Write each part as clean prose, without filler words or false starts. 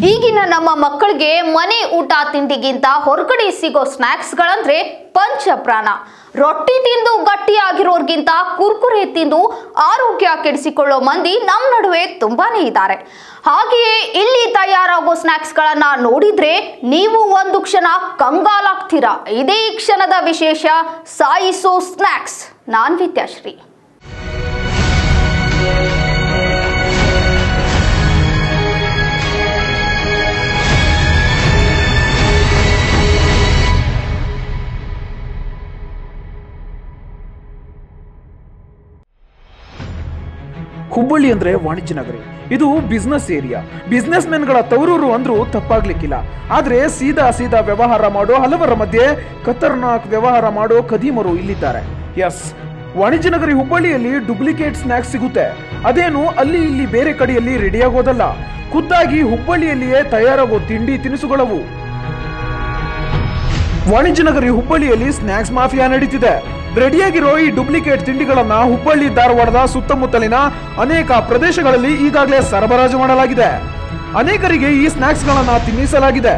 ಈಗಿನ ನಮ್ಮ ಮಕ್ಕಳಿಗೆ ಮನೆ ಊಟ ತಿಂಡಿಗಿಂತ ಹೊರಗಡೆ ಸಿಗೋ ಸ್ನ್ಯಾಕ್ಸ್ಗಳಂದ್ರೆ ಪಂಚಪ್ರಾಣ. ರೊಟ್ಟಿ ತಿಂದು ಗಟ್ಟಿಯಾಗಿರೋರ್ಗಿಂತ ಕುರ್ಕುರೆ ತಿಂದು ಆರೋಗ್ಯ ಕೆಡಿಸಿಕೊಳ್ಳೋ ಮಂದಿ ನಮ್ಮ ನಡುವೆ ತುಂಬಾನೇ ಇದ್ದಾರೆ. ಹಾಗೆಯೇ ಇಲ್ಲಿ ತಯಾರಾಗೋ ಸ್ನ್ಯಾಕ್ಸ್ಗಳನ್ನ ನೋಡಿದ್ರೆ ನೀವು ಒಂದು ಕ್ಷಣ ಕಂಗಾಲಾಗ್ತೀರಾ. ಇದೇ ಈ ಕ್ಷಣದ ವಿಶೇಷ ಸಾಯಿಸೋ ಸ್ನ್ಯಾಕ್ಸ್. ನಾನ್ ವಿದ್ಯಾಶ್ರೀ. ಹುಬ್ಬಳ್ಳಿ ಅಂದ್ರೆ ವಾಣಿಜ್ಯ ನಗರಿ. ಇದು ಬಿಸ್ನೆಸ್ ಏರಿಯಾ, ಬಿಸ್ನೆಸ್ ಮೆನ್ಗಳ ತವರೂರು ಅಂದ್ರೂ ತಪ್ಪಾಗ್ಲಿಕ್ಕಿಲ್ಲ. ಆದ್ರೆ ಸೀದಾ ವ್ಯವಹಾರ ಮಾಡೋ ಹಲವರ ಮಧ್ಯೆ ಖತರ್ನಾಕ್ ವ್ಯವಹಾರ ಮಾಡೋ ಖದೀಮರು ಇಲ್ಲಿದ್ದಾರೆ. ಎಸ್, ವಾಣಿಜ್ಯ ನಗರಿ ಹುಬ್ಬಳ್ಳಿಯಲ್ಲಿ ಡೂಪ್ಲಿಕೇಟ್ ಸ್ನ್ಯಾಕ್ಸ್ ಸಿಗುತ್ತೆ. ಅದೇನು ಅಲ್ಲಿ ಇಲ್ಲಿ ಬೇರೆ ಕಡೆಯಲ್ಲಿ ರೆಡಿಯಾಗೋದಲ್ಲ, ಖುದ್ದಾಗಿ ಹುಬ್ಬಳ್ಳಿಯಲ್ಲಿಯೇ ತಯಾರಾಗೋ ತಿಂಡಿ ತಿನಿಸುಗಳವು. ವಾಣಿಜ್ಯ ನಗರಿ ಹುಬ್ಬಳ್ಳಿಯಲ್ಲಿ ಸ್ನ್ಯಾಕ್ಸ್ ಮಾಫಿಯಾ ನಡೀತಿದೆ. ರೆಡಿಯಾಗಿರೋ ಈ ಡೂಪ್ಲಿಕೇಟ್ ತಿಂಡಿಗಳನ್ನ ಹುಬ್ಬಳ್ಳಿ ಧಾರವಾಡದ ಸುತ್ತಮುತ್ತಲಿನ ಅನೇಕ ಪ್ರದೇಶಗಳಲ್ಲಿ ಈಗಾಗಲೇ ಸರಬರಾಜು ಮಾಡಲಾಗಿದೆ. ಅನೇಕರಿಗೆ ಈ ಸ್ನ್ಯಾಕ್ಸ್ ಗಳನ್ನ ತಿನ್ನಿಸಲಾಗಿದೆ.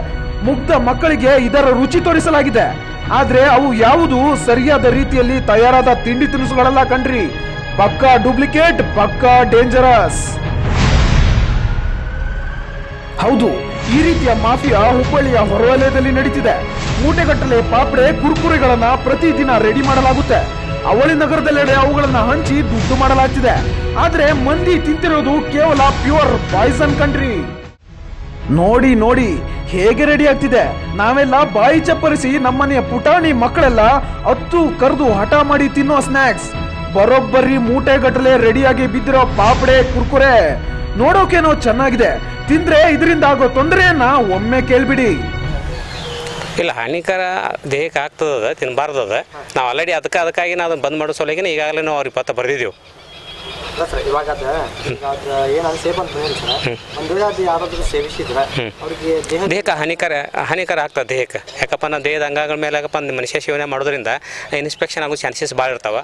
ಮುಗ್ಧ ಮಕ್ಕಳಿಗೆ ಇದರ ರುಚಿ ತೋರಿಸಲಾಗಿದೆ. ಆದ್ರೆ ಅವು ಯಾವುದು ಸರಿಯಾದ ರೀತಿಯಲ್ಲಿ ತಯಾರಾದ ತಿಂಡಿ ತಿನಿಸುಗಳಲ್ಲ ಕಣ್ರಿ. ಪಕ್ಕಾ ಡೂಪ್ಲಿಕೇಟ್, ಪಕ್ಕಾ ಡೇಂಜರಸ್. ಹೌದು, ಈ ರೀತಿಯ ಮಾಫಿಯಾ ಹುಬ್ಬಳ್ಳಿಯ ಹೊರವಲಯದಲ್ಲಿ ನಡೀತಿದೆ. ಮೂಟೆಗಟ್ಟಲೆ ಪಾಪಡೆ, ಕುರ್ಕುರೆಗಳನ್ನ ಪ್ರತಿದಿನ ರೆಡಿ ಮಾಡಲಾಗುತ್ತೆ. ಅವಳಿ ನಗರದೆಲ್ಲೆಡೆ ಅವುಗಳನ್ನ ಹಂಚಿ ದುಡ್ಡು ಮಾಡಲಾಗ್ತಿದೆ. ಆದ್ರೆ ಮಂದಿ ತಿಂತಿರೋದು ಕೇವಲ ಪ್ಯೂರ್ ಪಾಯ್ಸನ್ ಕಣ್ರಿ. ನೋಡಿ ಹೇಗೆ ರೆಡಿ ಆಗ್ತಿದೆ. ನಾವೆಲ್ಲ ಬಾಯಿ ಚಪ್ಪರಿಸಿ ನಮ್ಮನೆಯ ಪುಟಾಣಿ ಮಕ್ಕಳೆಲ್ಲ ಹತ್ತು ಕರೆದು ಹಠ ಮಾಡಿ ತಿನ್ನೋ ಸ್ನ್ಯಾಕ್ಸ್. ಬರೋಬ್ಬರಿ ಮೂಟೆಗಟ್ಟಲೆ ರೆಡಿಯಾಗಿ ಬಿದ್ದಿರೋ ಪಾಪಡೆ, ಕುರ್ಕುರೆ ನೋಡೋಕೇನೋ ಚೆನ್ನಾಗಿದೆ. ತಿಂದ್ರೆ ಇದರಿಂದ ಆಗೋ ತೊಂದರೆಯನ್ನ ಒಮ್ಮೆ ಕೇಳ್ಬಿಡಿ. ಇಲ್ಲ, ಹಾನಿಕರ ದೇಹಕ್ಕೆ ಆಗ್ತದ, ತಿನ್ನಬಾರ್ದದ. ನಾವು ಆಲ್ರೆಡಿ ಅದಕ್ಕಾಗಿ ನಾವು ಅದನ್ನು ಬಂದ್ ಮಾಡೋ ಸಲುವಾಗಿ ಈಗಾಗಲೇ ನಾವು ಅವ್ರಿಗೆ ಪತ್ರ ಬರೆದಿದ್ದೆವು. ದೇಹಕ್ಕೆ ಹಾನಿಕರ ಆಗ್ತದೆ ದೇಹಕ್ಕೆ. ಯಾಕಪ್ಪ ನಾವು ದೇಹದ ಅಂಗಗಳ ಮೇಲೆ ಮನುಷ್ಯ ಸೇವನೆ ಮಾಡೋದ್ರಿಂದ ಇನ್ಸ್ಪೆಕ್ಷನ್ ಆಗೋ ಚಾನ್ಸಸ್ ಭಾಳ ಇರ್ತಾವೆ.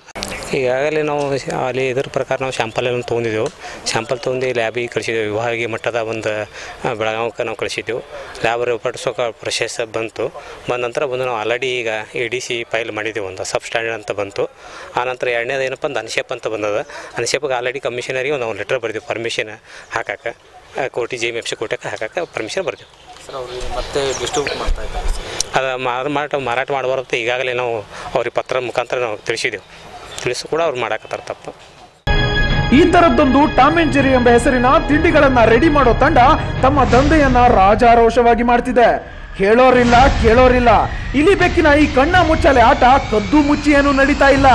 ಈಗಾಗಲೇ ನಾವು ಅಲ್ಲಿ ಇದ್ರ ಪ್ರಕಾರ ನಾವು ಶಾಂಪಲ್ ಎಲ್ಲ ತೊಗೊಂಡಿದ್ದೆವು. ಶಾಂಪಲ್ ತೊಗೊಂಡು ಲ್ಯಾಬಿಗೆ ಕಳಿಸಿದ್ದೆವು. ವಿಭಾಗೀಯ ಮಟ್ಟದ ಒಂದು ಬೆಳಗಾವಿಗೆ ನಾವು ಕಳಿಸಿದ್ದೆವು. ಲ್ಯಾಬ್ ರಿಪೋರ್ಟ್ಸೋಕೆ ಪ್ರೊಸೆಸ್ ಬಂದ ನಂತರ ನಾವು ಆಲ್ರೆಡಿ ಈಗ ADC ಫೈಲ್ ಮಾಡಿದ್ದೆವು. ಒಂದು ಸಬ್ ಸ್ಟ್ಯಾಂಡರ್ಡ್ ಅಂತ ಬಂತು. ಆನಂತರ ಎರಡನೇದು ಏನಪ್ಪ ಒಂದು ಅನ್ಶೇಪ್ ಅಂತ ಬಂದದ. ಅನ್ಶೇಪ್ಗೆ ಆಲ್ರೆಡಿ ಕಮಿಷನರಿಗೆ ಒಂದು ಲೆಟರ್ ಬರೆದೆವು, ಪರ್ಮಿಷನ್ ಹಾಕಕ್ಕೆ. ಕೋಟಿ JMFC ಕೋಟಕ್ಕೆ ಹಾಕಕ್ಕೆ ಪರ್ಮಿಷನ್ ಬರ್ತೀವಿ. ಮತ್ತೆ ಅದು ಮಾರಾಟ ಮಾಡಬಾರ್ದು ಈಗಾಗಲೇ ನಾವು ಅವ್ರಿಗೆ ಪತ್ರ ಮುಖಾಂತರ ನಾವು ತಿಳಿಸಿ ಕೂಡ ಅವ್ರು ಮಾಡಾಕತ್ತಾರ ತಪ್ಪು. ಈ ತರದ್ದೊಂದು ಟಾಮ್ ಅಂಡ್ ಜೆರಿ ಎಂಬ ಹೆಸರಿನ ತಿಂಡಿಗಳನ್ನ ರೆಡಿ ಮಾಡೋ ತಂಡ ತಮ್ಮ ದಂಧೆಯನ್ನ ರಾಜಾರೋಷವಾಗಿ ಮಾಡ್ತಿದೆ. ಹೇಳೋರಿಲ್ಲ ಕೇಳೋರಿಲ್ಲ. ಇಲಿ ಬೆಕ್ಕಿನ ಈ ಕಣ್ಣ ಮುಚ್ಚಾಲೆ ಆಟ ಕದ್ದು ಮುಚ್ಚಿ ಏನು ನಡೀತಾ ಇಲ್ಲ,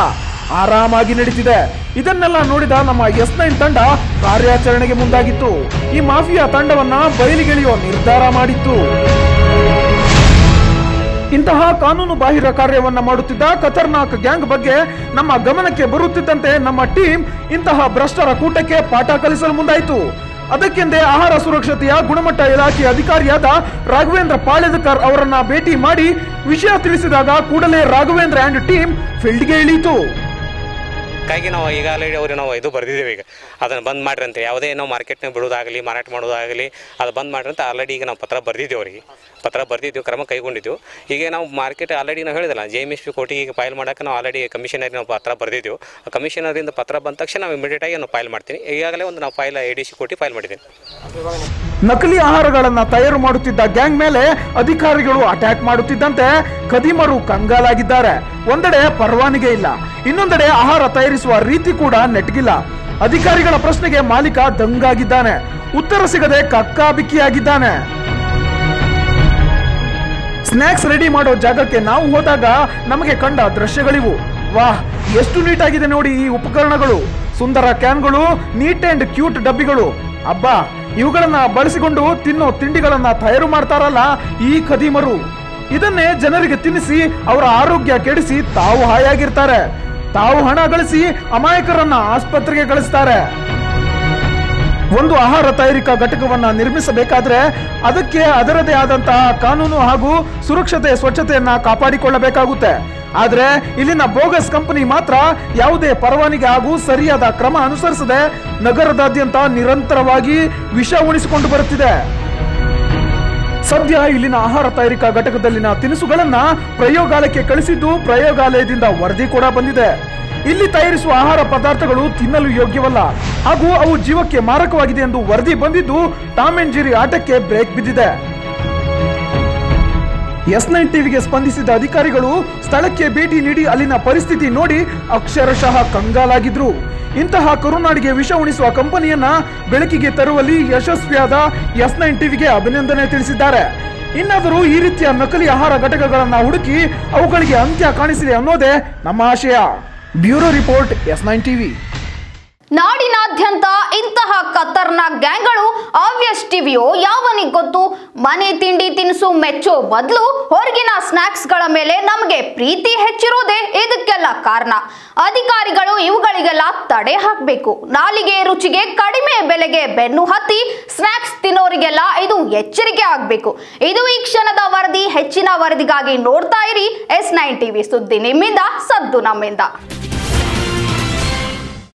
ಆರಾಮಾಗಿ ನಡೀತಿದೆ. ಇದನ್ನೆಲ್ಲ ನೋಡಿದ ನಮ್ಮ S9 ತಂಡ ಕಾರ್ಯಾಚರಣೆಗೆ ಮುಂದಾಗಿತ್ತು. ಈ ಮಾಫಿಯಾ ತಂಡವನ್ನ ಬಯಲಿಗೆಳೆಯೋ ನಿರ್ಧಾರ ಮಾಡಿತ್ತು. ಇಂತಹ ಕಾನೂನು ಬಾಹಿರ ಕಾರ್ಯವನ್ನ ಮಾಡುತ್ತಿದ್ದ ಖತರ್ನಾಕ್ ಗ್ಯಾಂಗ್ ಬಗ್ಗೆ ನಮ್ಮ ಗಮನಕ್ಕೆ ಬರುತ್ತಿದ್ದಂತೆ ನಮ್ಮ ಟೀಮ್ ಇಂತಹ ಭ್ರಷ್ಟರ ಕೂಟಕ್ಕೆ ಪಾಠ ಕಲಿಸಲು ಮುಂದಾಯಿತು. ಅದಕ್ಕೆಂದೇ ಆಹಾರ ಸುರಕ್ಷತೆಯ ಗುಣಮಟ್ಟ ಇಲಾಖೆ ಅಧಿಕಾರಿಯಾದ ರಾಘವೇಂದ್ರ ಪಾಳೆದಕರ್ ಅವರನ್ನ ಭೇಟಿ ಮಾಡಿ ವಿಷಯ ತಿಳಿಸಿದಾಗ ಕೂಡಲೇ ರಾಘವೇಂದ್ರ ಅಂಡ್ ಟೀಮ್ ಫೀಲ್ಡ್ಗೆ ಇಳಿಯಿತು. ಹಾಗಾಗಿ ನಾವು ಈಗಾಗಲೇ ಅವ್ರಿಗೆ ನಾವು ಇದು ಬರೆದಿದ್ದೇವೆ. ಈಗ ಅದನ್ನು ಬಂದ್ ಮಾಡ್ರಿ ಅಂತ, ಯಾವುದೇ ನಾವು ಮಾರ್ಕೆಟ್ನಾಗ ಬಿಡೋದಾಗಲಿ ಮಾರಾಟ ಮಾಡೋದಾಗಲಿ ಅದು ಬಂದ್ ಮಾಡ್ರಿ ಅಂತ ಆಲ್ರೆಡಿ ಈಗ ನಾವು ಪತ್ರ ಬರೆದಿದ್ದೇವೆ. ಅವರಿಗೆ ಪತ್ರ ಬರೆದಿದ್ದೆವು, ಕ್ರಮ ಕೈಗೊಂಡಿದ್ದೆವು. ಈಗ ನಾವು ಮಾರ್ಕೆಟ್ ಆಲ್ರೆಡಿ ನಾವು ಹೇಳಿದಲ್ಲ JMFC ಕೋರ್ಟಿಗೆ ಫೈಲ್ ಮಾಡೋಕೆ ನಾವು ಆಲ್ರೆಡಿ ಕಮಿಷನರಿಗೆ ನಾವು ಪತ್ರ ಬರೆದಿದ್ದೆವು. ಆ ಕಮಿಷನರಿಂದ ಪತ್ರ ಬಂದ ತಕ್ಷಣ ನಾವು ಇಮಿಡಿಯೇಟಾಗಿ ನಾವು ಫೈಲ್ ಮಾಡ್ತೀನಿ. ಈಗಾಗಲೇ ಒಂದು ನಾವು ಫೈಲ್ ADC ಕೋರ್ಟಿಗೆ ಫೈಲ್ ಮಾಡಿದ್ದೀನಿ. ನಕಲಿ ಆಹಾರಗಳನ್ನ ತಯಾರು ಮಾಡುತ್ತಿದ್ದ ಗ್ಯಾಂಗ್ ಮೇಲೆ ಅಧಿಕಾರಿಗಳು ಅಟ್ಯಾಕ್ ಮಾಡುತ್ತಿದ್ದಂತೆ ಖದೀಮರು ಕಂಗಾಲಾಗಿದ್ದಾರೆ. ಒಂದೆಡೆ ಪರವಾನಿಗೆ ಇಲ್ಲ, ಇನ್ನೊಂದೆಡೆ ಆಹಾರ ತಯಾರಿಸುವ ರೀತಿ ಕೂಡ ನೆಟ್ಗಿಲ್ಲ. ಅಧಿಕಾರಿಗಳ ಪ್ರಶ್ನೆಗೆ ಮಾಲೀಕ ದಂಗಾಗಿದ್ದಾನೆ. ಉತ್ತರ ಸಿಗದೆ ಕಕ್ಕಾಬಿಕ್ಕಿಯಾಗಿದ್ದಾನೆ. ಸ್ನ್ಯಾಕ್ಸ್ ರೆಡಿ ಮಾಡೋ ಜಾಗಕ್ಕೆ ನಾವು ಹೋದಾಗ ನಮಗೆ ಕಂಡ ದೃಶ್ಯಗಳಿವು. ವಾಹ್, ಎಷ್ಟು ನೀಟಾಗಿದೆ ನೋಡಿ ಈ ಉಪಕರಣಗಳು. ಸುಂದರ ಕ್ಯಾನ್ಗಳು, ನೀಟ್ ಅಂಡ್ ಕ್ಯೂಟ್ ಡಬ್ಬಿಗಳು. ಅಬ್ಬಾ, ಇವುಗಳನ್ನ ಬಳಸಿಕೊಂಡು ತಿನ್ನೋ ತಿಂಡಿಗಳನ್ನ ತಯಾರು ಮಾಡ್ತಾರಲ್ಲ ಈ ಖದೀಮರು. ಇದನ್ನೇ ಜನರಿಗೆ ತಿನ್ನಿಸಿ ಅವರ ಆರೋಗ್ಯ ಕೆಡಿಸಿ ತಾವು ಹಾಯಾಗಿರ್ತಾರೆ. ತಾವು ಹಣ ಗಳಿಸಿ ಅಮಾಯಕರನ್ನ ಆಸ್ಪತ್ರೆಗೆ ಕಳಿಸ್ತಾರೆ. ಒಂದು ಆಹಾರ ತಯಾರಿಕಾ ಘಟಕವನ್ನ ನಿರ್ಮಿಸಬೇಕಾದ್ರೆ ಅದಕ್ಕೆ ಅದರದೇ ಆದಂತಹ ಕಾನೂನು ಹಾಗೂ ಸುರಕ್ಷತೆ ಸ್ವಚ್ಛತೆಯನ್ನ ಕಾಪಾಡಿಕೊಳ್ಳಬೇಕಾಗುತ್ತೆ. ಆದ್ರೆ ಇಲ್ಲಿನ ಬೋಗಸ್ ಕಂಪನಿ ಮಾತ್ರ ಯಾವುದೇ ಪರವಾನಗಿ ಹಾಗೂ ಸರಿಯಾದ ಕ್ರಮ ಅನುಸರಿಸದೆ ನಗರದಾದ್ಯಂತ ನಿರಂತರವಾಗಿ ವಿಷ ಉಣಿಸಿಕೊಂಡು ಬರುತ್ತಿದೆ. ಸದ್ಯ ಇಲ್ಲಿನ ಆಹಾರ ತಯಾರಿಕಾ ಘಟಕದಲ್ಲಿನ ತಿನಿಸುಗಳನ್ನ ಪ್ರಯೋಗಾಲಯಕ್ಕೆ ಕಳಿಸಿದ್ದು ಪ್ರಯೋಗಾಲಯದಿಂದ ವರದಿ ಕೂಡ ಬಂದಿದೆ. ಇಲ್ಲಿ ತಯಾರಿಸುವ ಆಹಾರ ಪದಾರ್ಥಗಳು ತಿನ್ನಲು ಯೋಗ್ಯವಲ್ಲ ಹಾಗೂ ಅವು ಜೀವಕ್ಕೆ ಮಾರಕವಾಗಿದೆ ಎಂದು ವರದಿ ಬಂದಿದ್ದು ಟಾಮ್ ಅಂಡ್ ಜೆರ್ರಿ ಆಟಕ್ಕೆ ಬ್ರೇಕ್ ಬಿದ್ದಿದೆ. S9 ಟಿವಿಗೆ ಸ್ಪಂದಿಸಿದ ಅಧಿಕಾರಿಗಳು ಸ್ಥಳಕ್ಕೆ ಭೇಟಿ ನೀಡಿ ಅಲ್ಲಿನ ಪರಿಸ್ಥಿತಿ ನೋಡಿ ಅಕ್ಷರಶಃ ಕಂಗಾಲಾಗಿದ್ರು. ಇಂತಹ ಕರುನಾಡಿಗೆ ವಿಷ ಉಣಿಸುವ ಕಂಪನಿಯನ್ನ ಬೆಳಕಿಗೆ ತರುವಲ್ಲಿ ಯಶಸ್ವಿಯಾದ S9 ಟಿವಿಗೆ ಅಭಿನಂದನೆ ತಿಳಿಸಿದ್ದಾರೆ. ಇನ್ನಾದರೂ ಈ ರೀತಿಯ ನಕಲಿ ಆಹಾರ ಘಟಕಗಳನ್ನ ಹುಡುಕಿ ಅವುಗಳಿಗೆ ಅಂತ್ಯ ಕಾಣಿಸಲಿ ಅನ್ನೋದೇ ನಮ್ಮ ಆಶಯ. Bureau report S9 TV. ನಾಡಿನಾದ್ಯಂತ ಇಂತಹ ಖತರ್ನಾಕ್ ಗ್ಯಾಂಗ್ಗಳು ಆಬ್ವಿಯಸ್ ಟಿವಿಯೋ ಯಾವನಿಗೆ ಗೊತ್ತು. ಮನೆ ತಿಂಡಿ ತಿನಿಸು ಮೆಚ್ಚೋ ಬದಲು ಹೊರಗಿನ ಸ್ನಾಕ್ಸ್ಗಳ ಮೇಲೆ ನಮಗೆ ಪ್ರೀತಿ ಹೆಚ್ಚಿರೋದೇ ಇದಕ್ಕೆಲ್ಲ ಕಾರಣ. ಅಧಿಕಾರಿಗಳು ಇವುಗಳಿಗೆಲ್ಲ ತಡೆ ಹಾಕಬೇಕು. ನಾಲಿಗೆ ರುಚಿಗೆ ಕಡಿಮೆ ಬೆಲೆಗೆ ಬೆನ್ನು ಹತ್ತಿ ಸ್ನಾಕ್ಸ್ ತಿನ್ನೋರಿಗೆಲ್ಲ ಇದು ಎಚ್ಚರಿಕೆ ಆಗಬೇಕು. ಇದು ಈ ಕ್ಷಣದ ವರದಿ. ಹೆಚ್ಚಿನ ವರದಿಗಾಗಿ ನೋಡ್ತಾ ಇರಿ S9 ಟಿವಿ. ಸುದ್ದಿ ನಿಮ್ಮಿಂದ, ಸದ್ದು ನಮ್ಮಿಂದ.